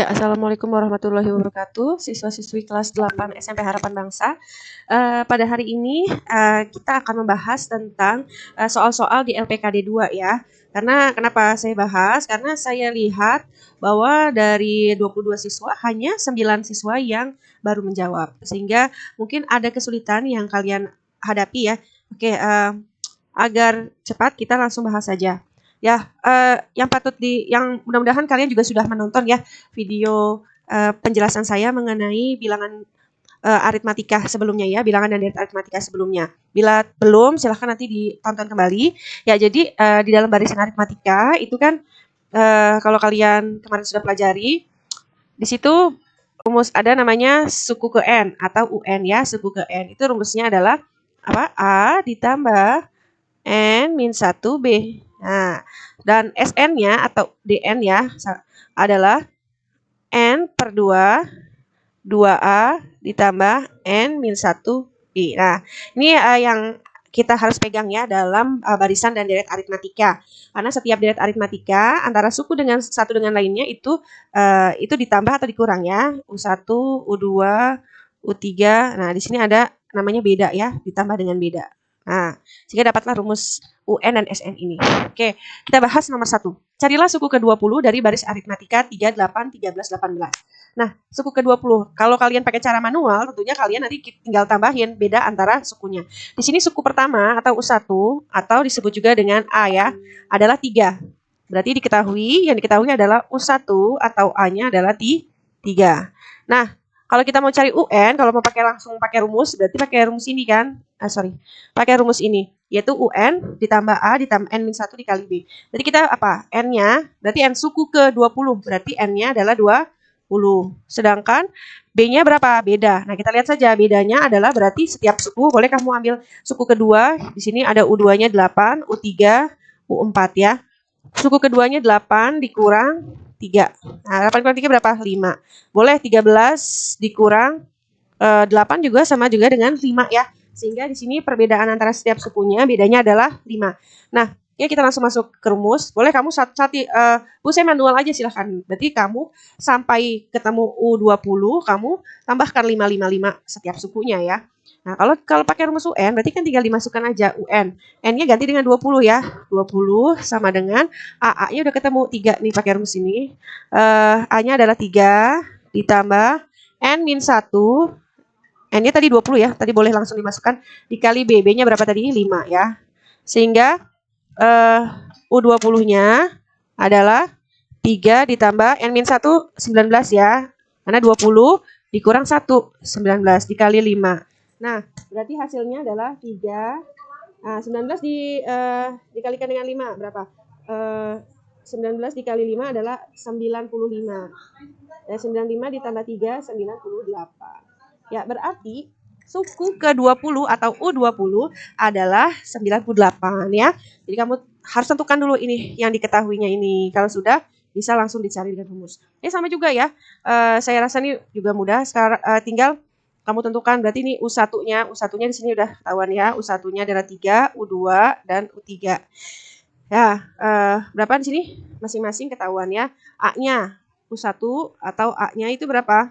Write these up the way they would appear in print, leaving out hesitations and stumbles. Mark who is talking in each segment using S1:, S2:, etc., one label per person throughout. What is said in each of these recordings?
S1: Assalamualaikum warahmatullahi wabarakatuh, siswa-siswi kelas 8 SMP Harapan Bangsa. Pada hari ini kita akan membahas tentang soal-soal di LPKD 2 ya. Karena kenapa saya bahas? Karena saya lihat bahwa dari 22 siswa hanya 9 siswa yang baru menjawab. Sehingga mungkin ada kesulitan yang kalian hadapi ya. Oke, agar cepat kita langsung bahas saja. Ya, yang mudah-mudahan kalian juga sudah menonton ya video penjelasan saya mengenai bilangan aritmatika sebelumnya ya, bilangan dan deret aritmatika sebelumnya. Bila belum, silahkan nanti ditonton kembali. Ya, jadi di dalam barisan aritmatika itu kan kalau kalian kemarin sudah pelajari, di situ rumus ada namanya suku ke N atau UN ya, suku ke N. Itu rumusnya adalah apa? A ditambah N min 1 B. Nah, dan SN-nya atau DN ya adalah N per 2, 2A ditambah N min 1 B. Nah, ini yang kita harus pegang ya dalam barisan dan deret aritmatika. Karena setiap deret aritmatika antara suku dengan satu dengan lainnya itu ditambah atau dikurang ya. U1, U2, U3. Nah, di sini ada namanya beda ya, ditambah dengan beda. Nah, sehingga dapatlah rumus UN dan SN ini. Oke, kita bahas nomor 1. Carilah suku ke-20 dari baris aritmatika 38, 13, 18. Nah, suku ke-20. Kalau kalian pakai cara manual, tentunya kalian nanti tinggal tambahin beda antara sukunya. Di sini suku pertama atau U1 atau disebut juga dengan A ya, adalah 3. Berarti yang diketahui adalah U1 atau A-nya adalah 3. Nah, kalau kita mau cari UN, kalau mau langsung pakai rumus, berarti pakai rumus ini kan? Pakai rumus ini, yaitu UN ditambah A ditambah N-1 dikali B. Berarti kita apa? N-nya, berarti N suku ke-20, berarti N-nya adalah 20. Sedangkan B-nya berapa? Beda. Nah, kita lihat saja bedanya adalah berarti setiap suku, boleh kamu ambil suku kedua, di sini ada U2-nya 8, U3, U4 ya. Suku keduanya 8 dikurang 3. Nah, 8 kurang 3 berapa? 5. Boleh 13 dikurang 8 juga sama juga dengan 5 ya. Sehingga di sini perbedaan antara setiap sukunya bedanya adalah 5. Nah, ya kita langsung masuk ke rumus. Boleh kamu Bu saya manual aja silahkan. Berarti kamu sampai ketemu U20, kamu tambahkan 555 setiap sukunya ya. Nah, kalau pakai rumus UN berarti kan tinggal dimasukkan aja UN. N-nya ganti dengan 20 ya. 20 sama dengan A-nya udah ketemu 3 nih pakai rumus ini. A-nya adalah 3 ditambah N-1. N-nya tadi 20 ya. Tadi boleh langsung dimasukkan dikali B. B-nya berapa tadi? 5 ya. Sehingga U20-nya adalah 3 ditambah N-1 19 ya. Karena 20 dikurang 1 19 dikali 5. Nah, berarti hasilnya adalah 3. Nah, 19 dikalikan dengan 5 berapa? 19 dikali 5 adalah 95. Ya, 95 ditambah 3 98. Ya, berarti suku ke-20 atau U20 adalah 98 ya. Jadi kamu harus tentukan dulu ini yang diketahuinya ini. Kalau sudah bisa langsung dicari dengan rumus. Ini sama juga ya. Saya rasa ini juga mudah. Sekarang tinggal kamu tentukan berarti ini U1-nya. U1-nya di sini udah ketahuan ya. U1-nya adalah 3, U2 dan U3. Ya, berapa di sini? Masing-masing ketahuan ya. A-nya U1 atau A-nya itu berapa?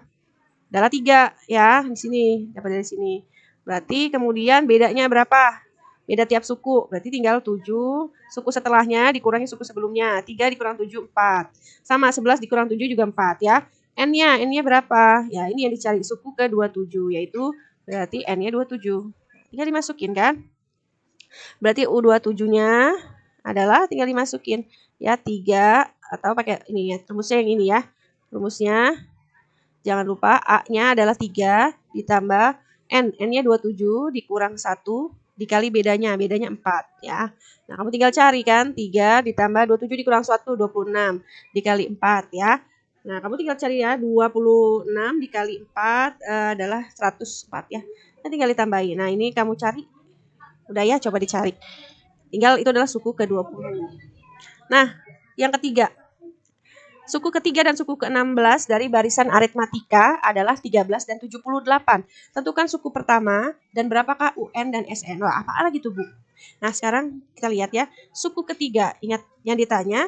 S1: Adalah 3 ya. Di sini dapat dari sini. Berarti kemudian bedanya berapa? Beda tiap suku. Berarti tinggal 7. Suku setelahnya dikurangi suku sebelumnya. 3 dikurang 7 4. Sama 11 dikurang 7 juga 4 ya. N-nya berapa? Ya, ini yang dicari suku ke-27 yaitu berarti N-nya 27. Tinggal dimasukin kan? Berarti U27-nya adalah tinggal dimasukin ya 3 atau pakai ini ya, rumusnya yang ini ya. Rumusnya jangan lupa A-nya adalah 3 ditambah N-nya 27 dikurang 1 dikali bedanya 4 ya. Nah, kamu tinggal cari kan 3 ditambah 27 dikurang 1 26 dikali 4 ya. Nah, kamu tinggal cari ya 26 dikali 4 adalah 104 ya. Nah, tinggal ditambahin. Nah, ini kamu cari. Udah ya, coba dicari. Tinggal itu adalah suku ke-20. Nah, yang ketiga. Suku ketiga dan suku ke-16 dari barisan aritmatika adalah 13 dan 78. Tentukan suku pertama dan berapakah UN dan SN. Wah, apa lagi tuh, Bu? Nah, sekarang kita lihat ya. Suku ketiga, ingat yang ditanya,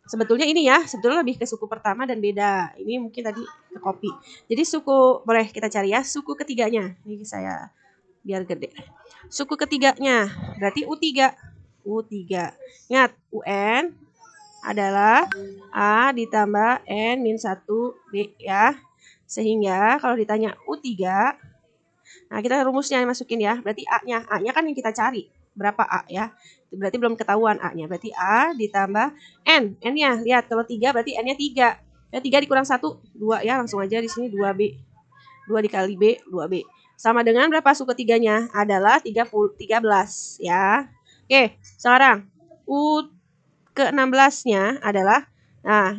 S1: Sebetulnya ini ya, sebetulnya lebih ke suku pertama dan beda. Ini mungkin tadi ke copy. Jadi suku, boleh kita cari ya, suku ketiganya. Ini saya biar gede. Suku ketiganya, berarti U3. U3. Ingat, UN adalah A ditambah N min 1B ya. Sehingga kalau ditanya U3, nah kita rumusnya masukin ya. Berarti A-nya. A-nya kan yang kita cari. Berapa A ya? Berarti belum ketahuan A-nya. Berarti A ditambah N. N-nya, lihat kalau 3 berarti N-nya 3. Ya 3 dikurang 1, 2 ya. Langsung aja di sini 2B. 2 dikali B, 2B. Sama dengan berapa suku ketiganya? Adalah 13 ya. Oke, sekarang U ke-16-nya adalah, nah,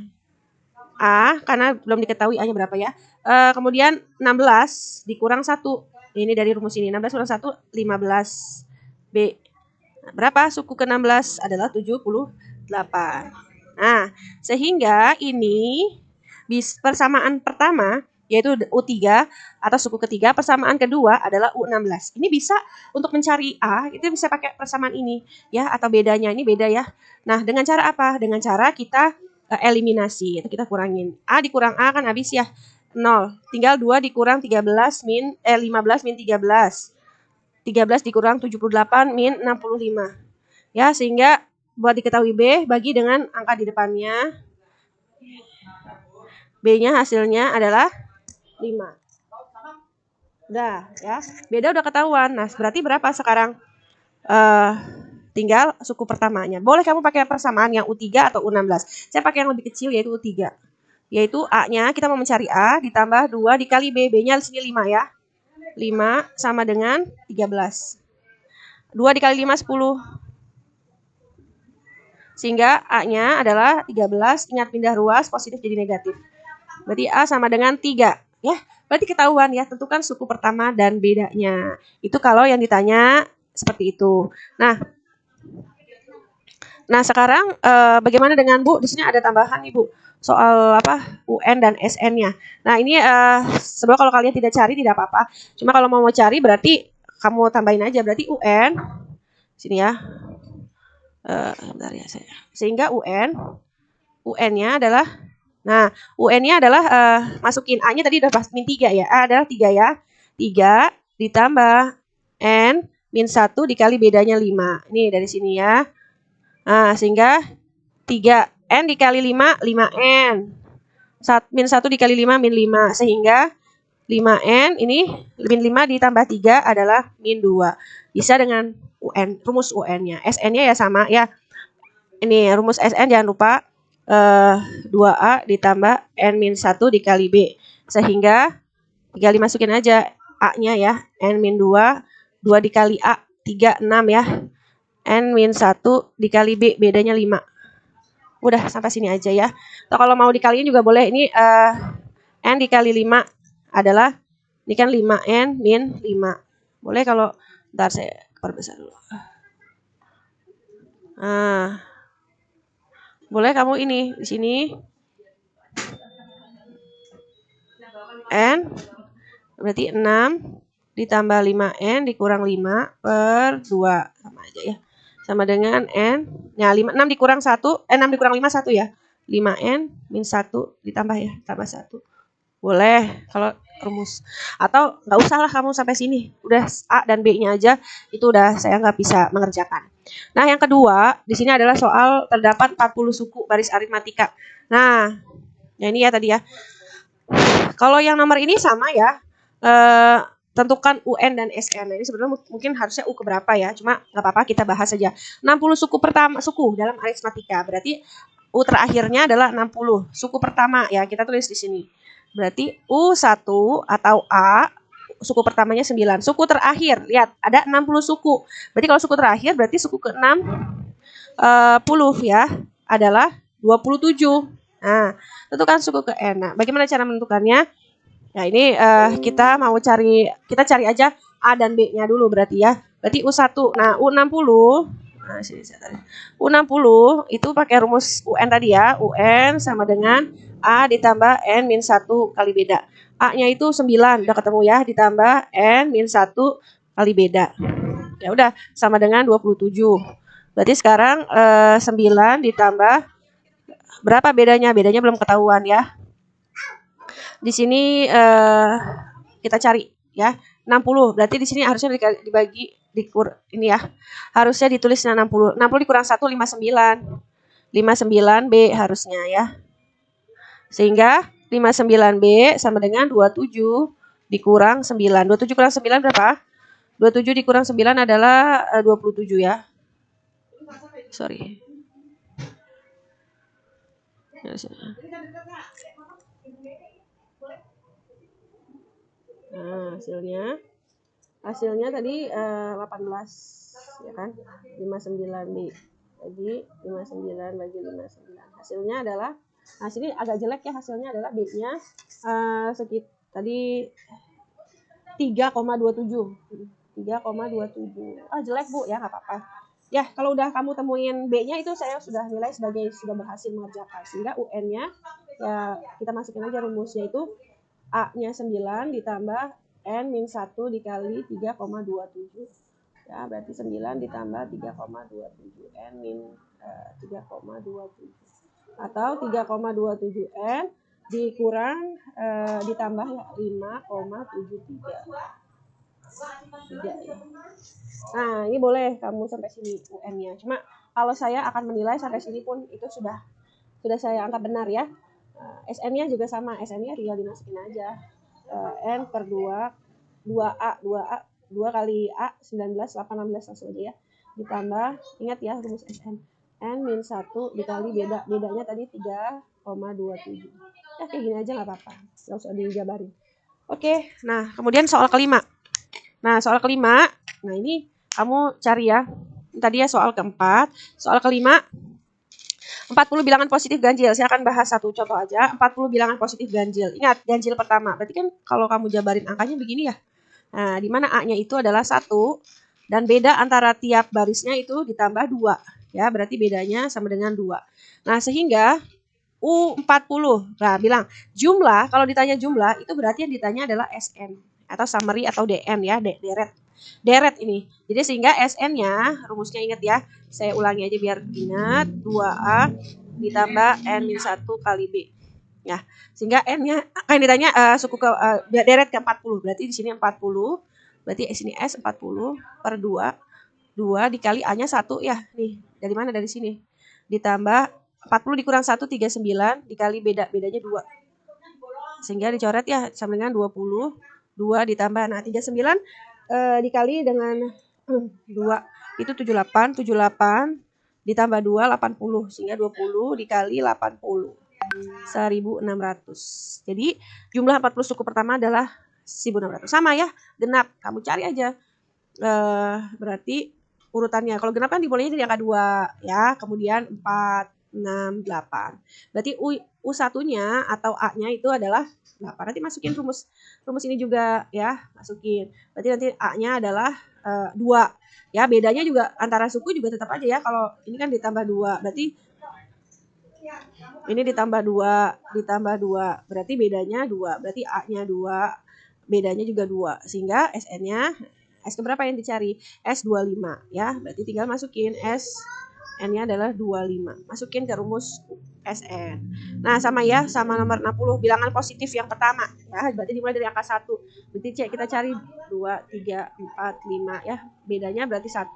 S1: A karena belum diketahui A-nya berapa ya. Kemudian 16 dikurang 1. Ini dari rumus ini. 16 kurang 1, 15. B. Nah, berapa? Suku ke-16 adalah 78. Nah, sehingga ini persamaan pertama yaitu U3 atau suku ketiga, persamaan kedua adalah U16. Ini bisa untuk mencari A, itu bisa pakai persamaan ini ya, atau bedanya ini beda ya. Nah, dengan cara apa? Dengan cara kita eliminasi, itu kita kurangin. A dikurang A kan habis ya, 0. Tinggal 2 dikurang 15 min 13. 13 dikurang 78 min 65. Ya, sehingga buat diketahui B, bagi dengan angka di depannya. B-nya hasilnya adalah 5. Udah ya. Beda udah ketahuan. Nah, berarti berapa sekarang? Tinggal suku pertamanya. Boleh kamu pakai persamaan yang U3 atau U16. Saya pakai yang lebih kecil yaitu U3. Yaitu A-nya kita mau mencari A ditambah 2 dikali B. B-nya di sini 5 ya. 5 sama dengan 13. 2 dikali 5, 10. Sehingga A-nya adalah 13. Ingat pindah ruas, positif jadi negatif. Berarti A sama dengan 3. Ya, berarti ketahuan ya, tentukan suku pertama dan bedanya. Itu kalau yang ditanya seperti itu. Nah sekarang bagaimana dengan Bu? Di sini ada tambahan nih Bu. Soal apa? UN dan SN-nya. Nah ini sebenarnya kalau kalian tidak cari tidak apa-apa. Cuma kalau mau cari berarti kamu tambahin aja. Berarti UN. Sini ya. Bentar ya saya. Sehingga UN-nya adalah, nah UN-nya adalah masukin A-nya tadi udah pas min 3 ya. A adalah 3 ya. 3 ditambah N min 1 dikali bedanya 5. Ini dari sini ya. Nah, sehingga 3N dikali 5, 5N. Min 1 dikali 5, min 5. Sehingga 5N ini min 5 ditambah 3 adalah min 2. Bisa dengan UN, rumus UN-nya. SN-nya ya sama ya. Ini rumus SN jangan lupa 2A ditambah N min 1 dikali B. Sehingga tinggal dimasukin aja A-nya ya. N min 2, 2 dikali A, 3, 6 ya. N min 1 dikali B, bedanya 5. Udah sampai sini aja ya. Atau kalau mau dikaliin juga boleh. Ini N dikali 5 adalah, ini kan 5N min 5. Boleh kalau, bentar saya perbesar dulu. Boleh kamu ini, di sini. N, berarti 6 ditambah 5N dikurang 5 per 2. Sama aja ya. Sama dengan N, ya 6 dikurang 1, 6 dikurang 5, 1 ya. 5N min 1 ditambah ya, tambah 1. Boleh kalau rumus. Atau nggak usah lah kamu sampai sini. Udah A dan B-nya aja, itu udah saya nggak bisa mengerjakan. Nah yang kedua, di sini adalah soal terdapat 40 suku baris aritmatika. Nah, ya ini ya tadi ya. Kalau yang nomor ini sama ya. Tentukan UN dan SN. Ini sebenarnya mungkin harusnya U keberapa ya. Cuma nggak apa-apa kita bahas saja. 60 suku pertama, suku dalam aritmatika. Berarti U terakhirnya adalah 60. Suku pertama ya, kita tulis di sini. Berarti U1 atau A, suku pertamanya 9. Suku terakhir, lihat ada 60 suku. Berarti kalau suku terakhir berarti suku ke-60 ya adalah 27. Nah, tentukan suku ke N. Nah, bagaimana cara menentukannya? Nah ini kita cari aja A dan B-nya dulu berarti ya. Berarti U1. Nah U60. Nah sini saya tarik. U60 itu pakai rumus UN tadi ya. UN sama dengan A ditambah N min 1 kali beda. A-nya itu 9 udah ketemu ya. Ditambah N min 1 kali beda. Ya udah sama dengan 27. Berarti sekarang 9 ditambah Berapa bedanya? Bedanya belum ketahuan ya. Di sini kita cari ya. 60. Berarti di sini harusnya dibagi ini ya. Harusnya ditulis 60. 60 dikurang 1 59. 59B harusnya ya. Sehingga 59B sama dengan 27 dikurang 9. 27 kurang 9 berapa? 27 dikurang 9 adalah 27 ya. Sorry. Nah, hasilnya tadi 18 ya kan? 59B bagi 59 bagi 59. Hasilnya adalah, nah sini agak jelek ya, hasilnya adalah B-nya tadi 3,27. 3,27. Ah, jelek Bu ya, nggak apa-apa. Ya, kalau udah kamu temuin B-nya itu saya sudah nilai sebagai sudah berhasil mengerjakan. Sehingga UN-nya ya kita masukin aja rumusnya itu A-nya 9 ditambah N-1 dikali 3,27. Ya, berarti 9 ditambah 3,27 N-3,27. Atau 3,27 N dikurang ditambah ya 5,73. 3 ya. Nah, ini boleh kamu sampai sini UN-nya. Cuma kalau saya akan menilai sampai sini pun itu sudah saya anggap benar ya. SN-nya juga sama, SN-nya tinggal dimasukin aja. N per 2A 2 kali A 19 18 langsung aja ya. Ditambah, ingat ya rumus SN. N-1 dikali bedanya tadi 3,27. Ya kayak gini aja nggak apa-apa. Nggak usah dijabarin. Oke, nah kemudian soal kelima. Nah soal kelima, nah ini kamu cari ya. Tadi ya soal keempat. Soal kelima, 40 bilangan positif ganjil. Saya akan bahas satu contoh aja. 40 bilangan positif ganjil. Ingat, ganjil pertama. Berarti kan kalau kamu jabarin angkanya begini ya. Nah, di mana A-nya itu adalah 1 dan beda antara tiap barisnya itu ditambah 2. Ya, berarti bedanya sama dengan 2. Nah, sehingga U40. Nah, bilang jumlah, kalau ditanya jumlah itu berarti yang ditanya adalah SN atau summary atau DN ya, deret ini. Jadi sehingga SN-nya, rumusnya ingat ya. Saya ulangi aja biar ingat. 2A ditambah N-1 kali B. Ya, sehingga N-nya akan ditanya suku ke deret ke 40. Berarti di sini 40. Berarti sini S 40 per 2. 2 dikali A-nya 1 ya. Nih, dari mana? Dari sini. Ditambah 40 dikurang 1 39 dikali bedanya 2. Sehingga dicoret ya sama dengan 20. 2 ditambah nah 39 dikali dengan 2 itu 78 ditambah 2 80 sehingga 20 dikali 80 1600. Jadi jumlah 40 suku pertama adalah 1600. Sama ya, genap. Kamu cari aja. Berarti urutannya kalau genap kan dimulainya dari angka 2 ya, kemudian 4 6 8. Berarti U1-nya atau A-nya itu adalah 8. Nanti masukin rumus ini juga ya, masukin. Berarti nanti A-nya adalah 2. Ya, bedanya juga antara suku juga tetap aja ya. Kalau ini kan ditambah 2, berarti ini ditambah 2, berarti bedanya 2. Berarti A-nya 2, bedanya juga 2. Sehingga SN-nya S keberapa yang dicari? S25 ya. Berarti tinggal masukin N-nya adalah 25. Masukin ke rumus SN. Nah, sama ya, sama nomor 60 bilangan positif yang pertama ya. Berarti dimulai dari angka 1. Berarti kita cari 2 3 4 5 ya. Bedanya berarti 1.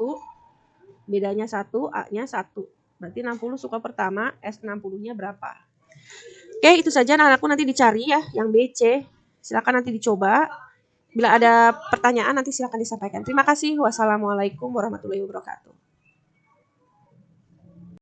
S1: Bedanya 1, A-nya 1. Berarti 60 suku pertama, S60-nya berapa? Oke, itu saja anak-anakku, nanti dicari ya yang BC. Silakan nanti dicoba. Bila ada pertanyaan nanti silakan disampaikan. Terima kasih. Wassalamualaikum warahmatullahi wabarakatuh.